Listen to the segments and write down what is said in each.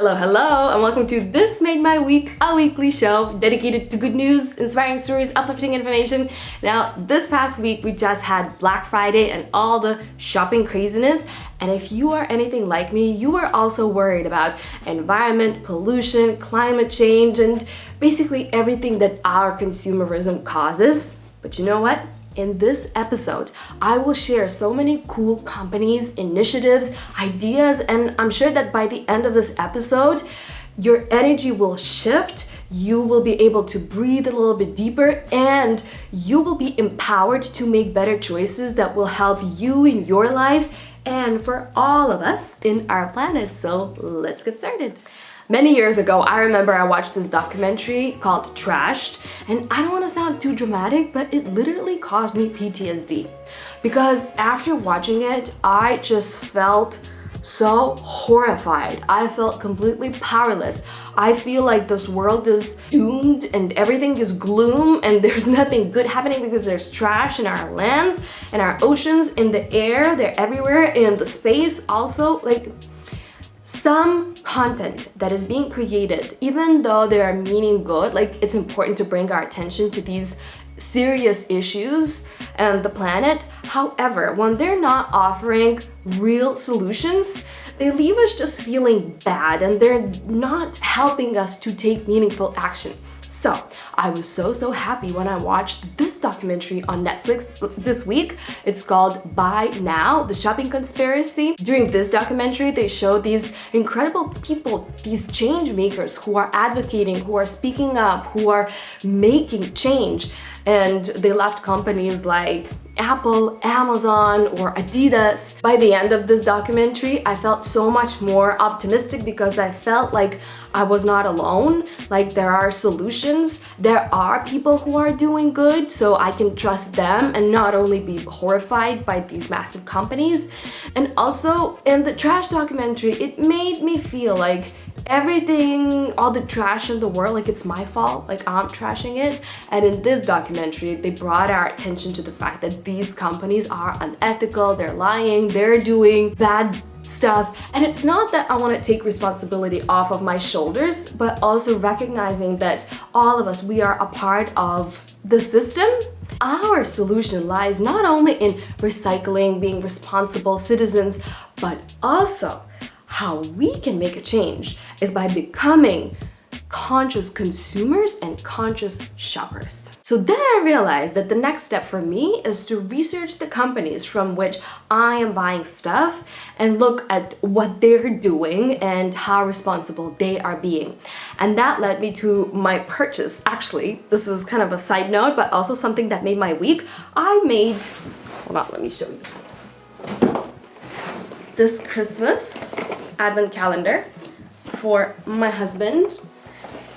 Hello, hello, and welcome to This Made My Week, a weekly show dedicated to good news, inspiring stories, uplifting information. Now, this past week, we just had Black Friday and all the shopping craziness. And if you are anything like me, you are also worried about environment, pollution, climate change, and basically everything that our consumerism causes. But you know what? In this episode, I will share so many cool companies, initiatives, ideas, and I'm sure that by the end of this episode, your energy will shift, you will be able to breathe a little bit deeper, and you will be empowered to make better choices that will help you in your life and for all of us in our planet. So let's get started. Many years ago, I remember I watched this documentary called Trashed, and I don't want to sound too dramatic, but it literally caused me PTSD. Because after watching it, I just felt so horrified. I felt completely powerless. I feel like this world is doomed and everything is gloom and there's nothing good happening because there's trash in our lands, in our oceans, in the air, they're everywhere, in the space also. Some content that is being created, even though they are meaning good, it's important to bring our attention to these serious issues and the planet. However, when they're not offering real solutions, they leave us just feeling bad and they're not helping us to take meaningful action. So I was so happy when I watched this documentary on Netflix this week. It's called Buy Now, The Shopping Conspiracy. During this documentary, they show these incredible people, these change makers who are advocating, who are speaking up, who are making change. And they left companies like Apple, Amazon, or Adidas. By the end of this documentary, I felt so much more optimistic because I felt like I was not alone. Like there are solutions, there are people who are doing good, so I can trust them and not only be horrified by these massive companies. And also in the trash documentary, it made me feel like everything, all the trash in the world, it's my fault, I'm trashing it. And in this documentary, they brought our attention to the fact that these companies are unethical, they're lying, they're doing bad stuff. And it's not that I want to take responsibility off of my shoulders, but also recognizing that all of us, we are a part of the system. Our solution lies not only in recycling, being responsible citizens, but also how we can make a change is by becoming conscious consumers and conscious shoppers. So then I realized that the next step for me is to research the companies from which I am buying stuff and look at what they're doing and how responsible they are being. And that led me to my purchase. Actually, this is kind of a side note, but also something that made my week. Hold on, let me show you. This Christmas advent calendar for my husband,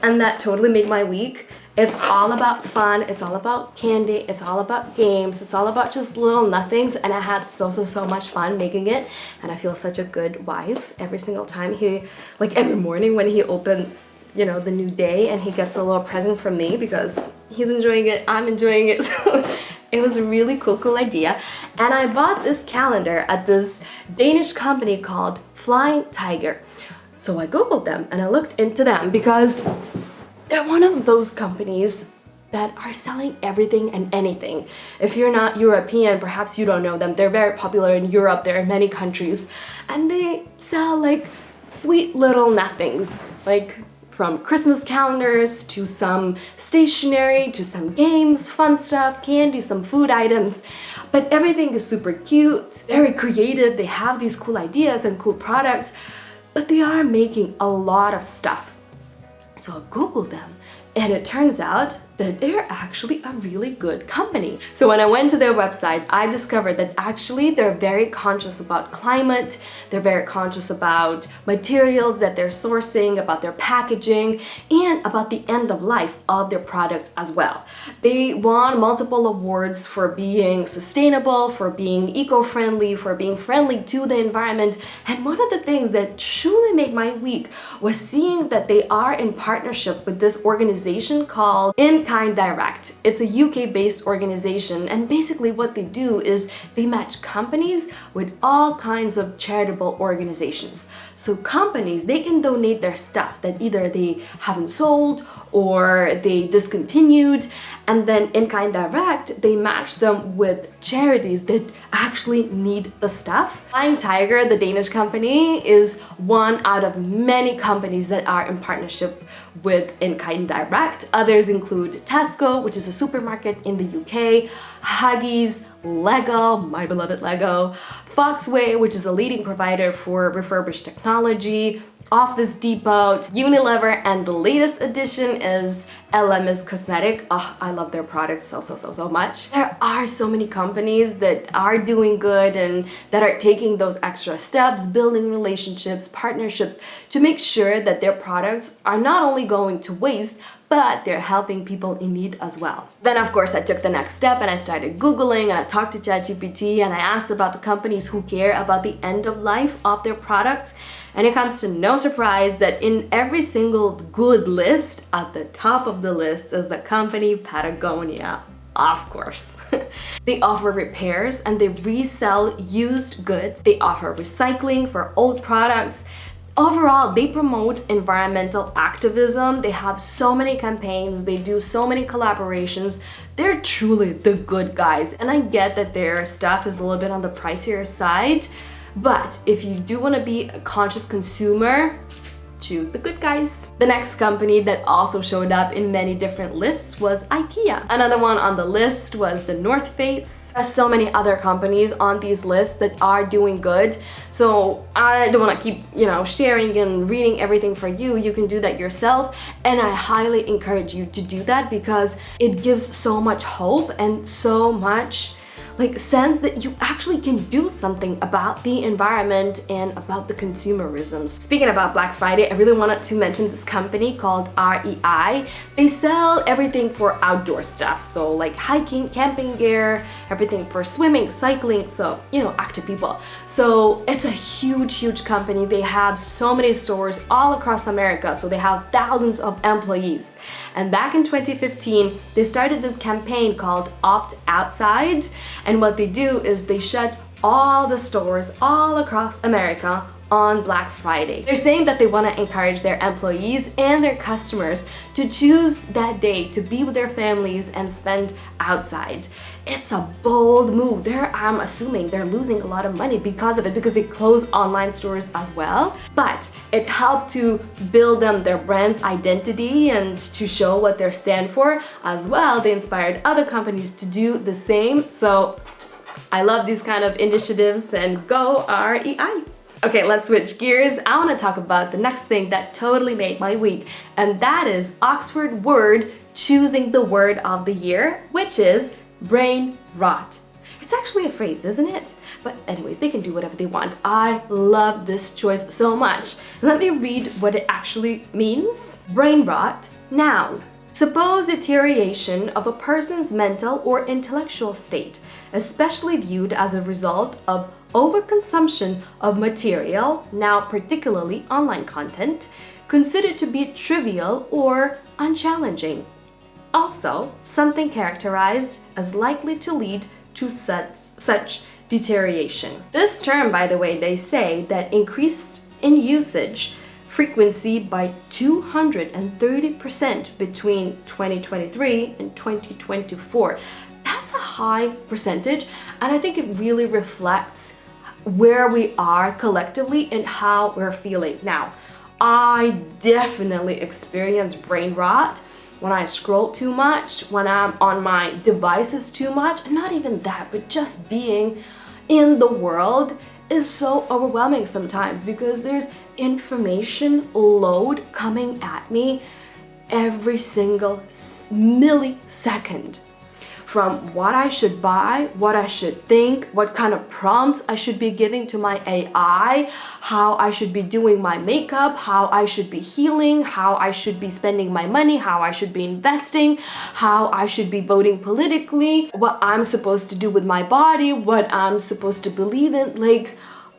and that totally made my week. It's all about fun, it's all about candy, it's all about games, it's all about just little nothings, and I had so much fun making it, and I feel such a good wife every single time every morning when he opens the new day and he gets a little present from me because he's enjoying it, I'm enjoying it. So it was a really cool idea. And I bought this calendar at this Danish company called Flying Tiger. So I Googled them and I looked into them because they're one of those companies that are selling everything and anything. If you're not European, perhaps you don't know them. They're very popular in Europe. They're in many countries. And they sell sweet little nothings, from Christmas calendars to some stationery to some games, fun stuff, candy, some food items. But everything is super cute, very creative. They have these cool ideas and cool products, but they are making a lot of stuff. So I Googled them and it turns out that they're actually a really good company. So when I went to their website, I discovered that actually they're very conscious about climate, they're very conscious about materials that they're sourcing, about their packaging, and about the end of life of their products as well. They won multiple awards for being sustainable, for being eco-friendly, for being friendly to the environment. And one of the things that truly made my week was seeing that they are in partnership with this organization called Kind Direct. It's a UK-based organization, and basically what they do is they match companies with all kinds of charitable organizations. So companies, they can donate their stuff that either they haven't sold or they discontinued, and then in kind direct they match them with charities that actually need the stuff. Flying Tiger, the Danish company, is one out of many companies that are in partnership with In Kind Direct. Others include Tesco, which is a supermarket in the UK, Huggies, Lego, my beloved Lego, Foxway, which is a leading provider for refurbished technology, Office Depot, Unilever, and the latest addition is LMS Cosmetic. Oh, I love their products so much. There are so many companies that are doing good and that are taking those extra steps, building relationships, partnerships to make sure that their products are not only going to waste, but they're helping people in need as well. Then of course I took the next step and I started Googling and I talked to ChatGPT and I asked about the companies who care about the end of life of their products. And it comes to no surprise that in every single good list, at the top of the list is the company Patagonia. Of course. They offer repairs and they resell used goods. They offer recycling for old products. Overall, they promote environmental activism. They have so many campaigns. They do so many collaborations. They're truly the good guys. And I get that their stuff is a little bit on the pricier side, but if you do want to be a conscious consumer, choose the good guys. The next company that also showed up in many different lists was IKEA. Another one on the list was the North Face. There's so many other companies on these lists that are doing good. So I don't want to keep, sharing and reading everything for you. You can do that yourself. And I highly encourage you to do that because it gives so much hope and so much sense that you actually can do something about the environment and about the consumerism. Speaking about Black Friday, I really wanted to mention this company called REI. They sell everything for outdoor stuff, so like hiking, camping gear, everything for swimming, cycling, so active people. So it's a huge company. They have so many stores all across America, so they have thousands of employees. And back in 2015, they started this campaign called Opt Outside. And what they do is they shut all the stores all across America on Black Friday. They're saying that they want to encourage their employees and their customers to choose that day to be with their families and spend outside. It's a bold move. I'm assuming they're losing a lot of money because of it, because they close online stores as well. But it helped to build them their brand's identity and to show what they stand for as well. They inspired other companies to do the same. So I love these kind of initiatives, and go REI. Okay, let's switch gears. I want to talk about the next thing that totally made my week, and that is Oxford Word choosing the word of the year, which is brain rot. It's actually a phrase, isn't it? But anyways, they can do whatever they want. I love this choice so much. Let me read what it actually means. Brain rot, noun. Supposed deterioration of a person's mental or intellectual state, especially viewed as a result of overconsumption of material, now particularly online content, considered to be trivial or unchallenging. Also, something characterized as likely to lead to such deterioration. This term, by the way, they say that increased in usage frequency by 230% between 2023 and 2024. That's a high percentage, and I think it really reflects where we are collectively and how we're feeling. Now, I definitely experience brain rot when I scroll too much, when I'm on my devices too much, and not even that, but just being in the world is so overwhelming sometimes because there's information load coming at me every single millisecond. From what I should buy, what I should think, what kind of prompts I should be giving to my AI, how I should be doing my makeup, how I should be healing, how I should be spending my money, how I should be investing, how I should be voting politically, what I'm supposed to do with my body, what I'm supposed to believe in.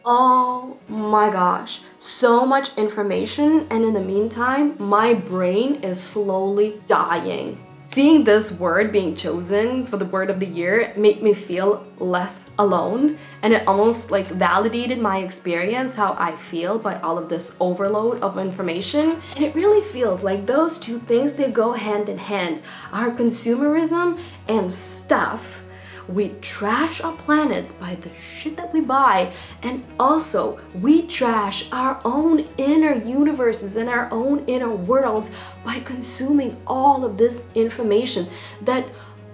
Oh my gosh, so much information, and in the meantime, my brain is slowly dying. Seeing this word being chosen for the word of the year made me feel less alone, and it almost like validated my experience, how I feel by all of this overload of information. And it really feels like those two things, they go hand in hand. Our consumerism and stuff. We trash our planets by the shit that we buy, and also we trash our own inner universes and our own inner worlds by consuming all of this information that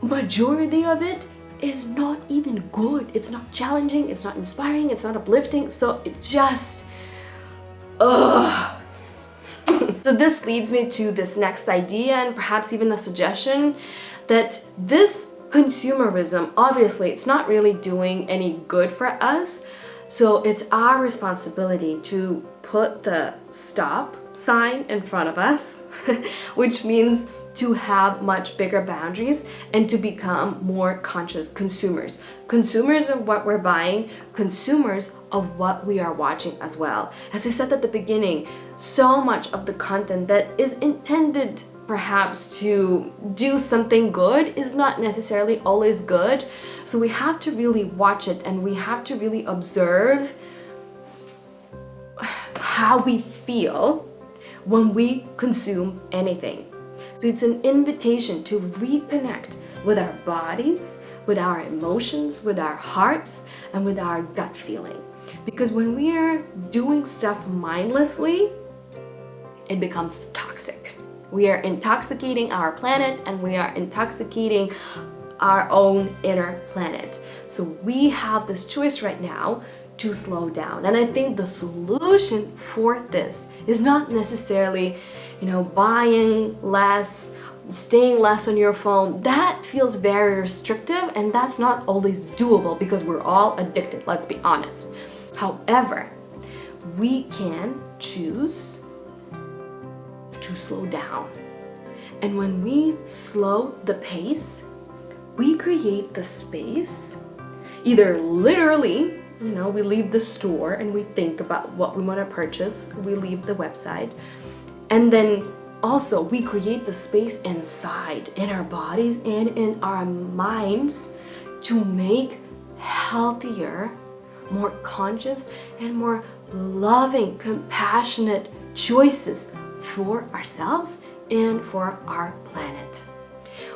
majority of it is not even good. It's not challenging, it's not inspiring, it's not uplifting, so it just ugh. So this leads me to this next idea, and perhaps even a suggestion, that this consumerism, obviously, it's not really doing any good for us. So it's our responsibility to put the stop sign in front of us, which means to have much bigger boundaries and to become more conscious consumers. Consumers of what we're buying, consumers of what we are watching as well. As I said at the beginning, so much of the content that is intended perhaps to do something good is not necessarily always good. So we have to really watch it, and we have to really observe how we feel when we consume anything. So it's an invitation to reconnect with our bodies, with our emotions, with our hearts, and with our gut feeling. Because when we are doing stuff mindlessly, it becomes toxic. We are intoxicating our planet, and we are intoxicating our own inner planet. So we have this choice right now to slow down. And I think the solution for this is not necessarily, buying less, staying less on your phone. That feels very restrictive, and that's not always doable because we're all addicted, let's be honest. However, we can choose to slow down. And when we slow the pace, we create the space, either literally, we leave the store and we think about what we want to purchase, we leave the website, and then also we create the space inside, in our bodies and in our minds, to make healthier, more conscious, and more loving, compassionate choices for ourselves and for our planet.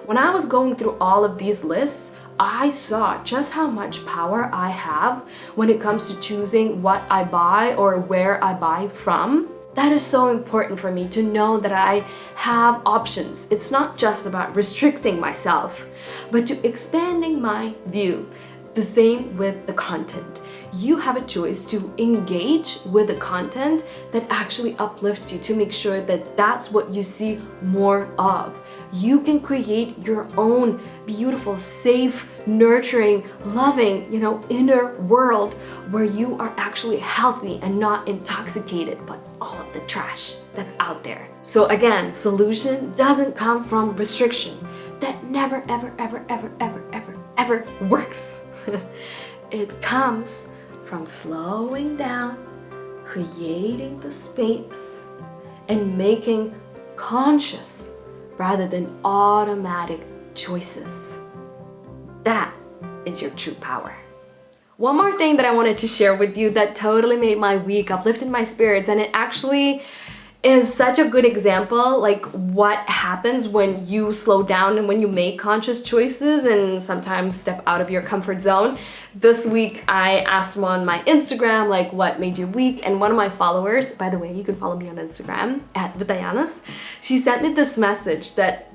When I was going through all of these lists, I saw just how much power I have when it comes to choosing what I buy or where I buy from. That is so important for me to know that I have options. It's not just about restricting myself, but to expanding my view. The same with the content. You have a choice to engage with the content that actually uplifts you, to make sure that that's what you see more of. You can create your own beautiful, safe, nurturing, loving, inner world where you are actually healthy and not intoxicated by all of the trash that's out there. So again, solution doesn't come from restriction. That never, ever, ever, ever, ever, ever, ever works. It comes from slowing down, creating the space, and making conscious rather than automatic choices. That is your true power. One more thing that I wanted to share with you that totally made my week, uplifted my spirits, and it actually is such a good example, like what happens when you slow down and when you make conscious choices and sometimes step out of your comfort zone. This week, I asked on my Instagram, like, what made your week? And one of my followers, by the way, you can follow me on Instagram at Vita, Janas. She sent me this message that,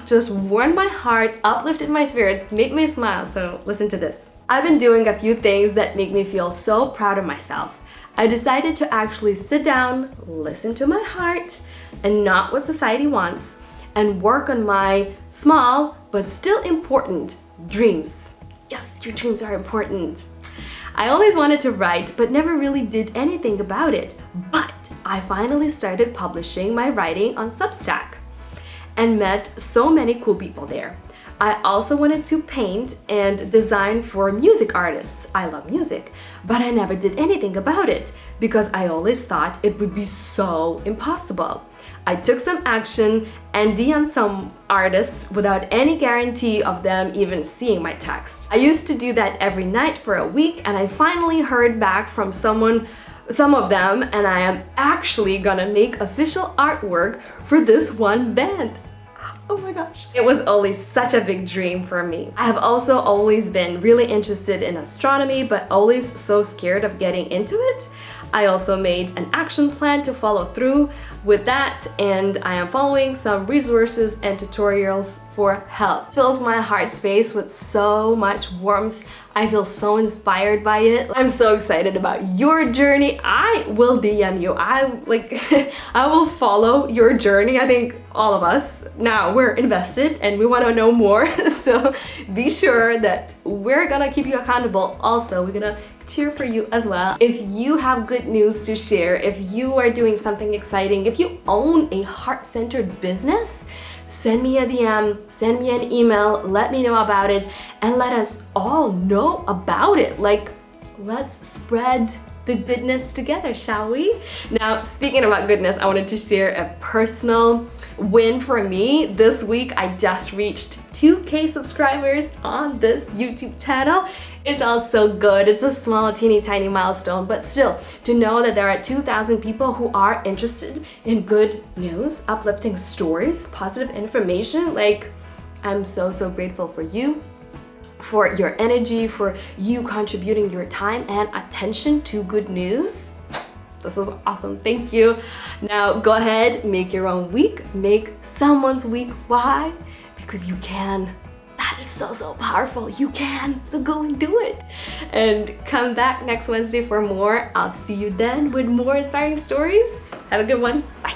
just warmed my heart, uplifted my spirits, made me smile. So listen to this. I've been doing a few things that make me feel so proud of myself. I decided to actually sit down, listen to my heart, and not what society wants, and work on my small but still important dreams. Yes, your dreams are important. I always wanted to write, but never really did anything about it. But I finally started publishing my writing on Substack and met so many cool people there. I also wanted to paint and design for music artists. I love music, but I never did anything about it. because I always thought it would be so impossible. I took some action and DM'd some artists without any guarantee of them even seeing my text. I used to do that every night for a week, and I finally heard back from some of them, and I am actually gonna make official artwork for this one band. Oh my gosh. It was always such a big dream for me. I have also always been really interested in astronomy, but always so scared of getting into it. I also made an action plan to follow through with that, and I am following some resources and tutorials for help. It fills my heart space with so much warmth. I feel so inspired by it. I'm so excited about your journey. I will DM you. I will follow your journey. I think all of us now, we're invested and we want to know more. So be sure that we're gonna keep you accountable. Also, we're gonna cheer for you as well. If you have good news to share, if you are doing something exciting, if you own a heart-centered business, send me a DM, send me an email, let me know about it, and let us all know about it. Like, let's spread the goodness together, shall we? Now, speaking about goodness, I wanted to share a personal win for me. This week, I just reached 2K subscribers on this YouTube channel. It felt so good. It's a small, teeny tiny milestone, but still, to know that there are 2,000 people who are interested in good news, uplifting stories, positive information, like, I'm so grateful for you, for your energy, for you contributing your time and attention to good news. This is awesome. Thank you. Now go ahead, make your own week, make someone's week. Why? Because you can. That is so powerful. You can. So go and do it. And come back next Wednesday for more. I'll see you then with more inspiring stories. Have a good one. Bye.